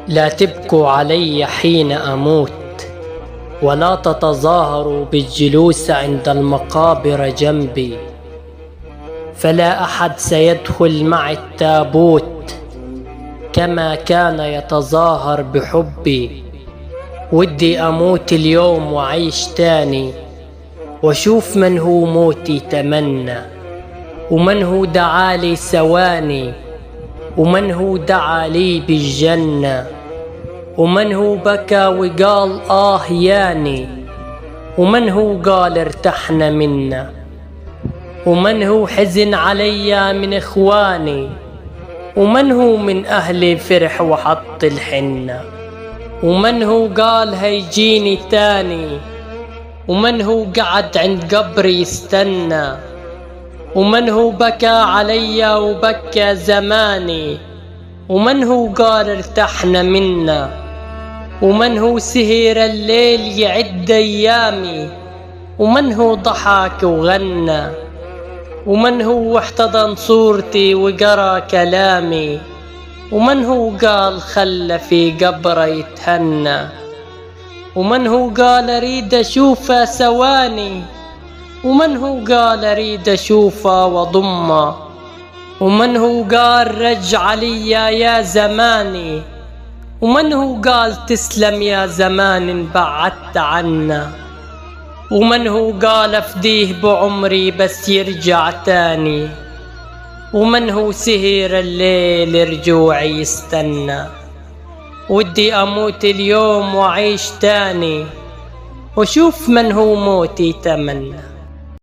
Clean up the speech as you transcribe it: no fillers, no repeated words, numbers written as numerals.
لا تبكوا علي حين أموت، ولا تتظاهروا بالجلوس عند المقابر جنبي، فلا أحد سيدخل معي التابوت كما كان يتظاهر بحبي. ودي أموت اليوم وعيش تاني، وشوف من هو موتي تمنى، ومن هو دعالي ثواني، ومن هو دعا لي بالجنة، ومن هو بكى وقال ياني، ومن هو قال ارتحنا منا، ومن هو حزن علي من إخواني، ومن هو من أهلي فرح وحط الحنة، ومن هو قال هيجيني تاني، ومن هو قعد عند قبري يستنى، ومن هو بكى علي وبكى زماني، ومن هو قال ارتحنا منا، ومن هو سهر الليل يعد أيامي، ومن هو ضحك وغنى، ومن هو احتضن صورتي وقرأ كلامي، ومن هو قال خلى في قبره يتهنى، ومن هو قال أريد أشوفه ثواني، ومن هو قال أريد أشوفه وضمه، ومن هو قال رجع لي يا زماني، ومن هو قال تسلم يا زمان بعدت عنا، ومن هو قال أفديه بعمري بس يرجع تاني، ومن هو سهر الليل رجوعي يستنى. ودي أموت اليوم وعيش تاني، وشوف من هو موتي تمنى.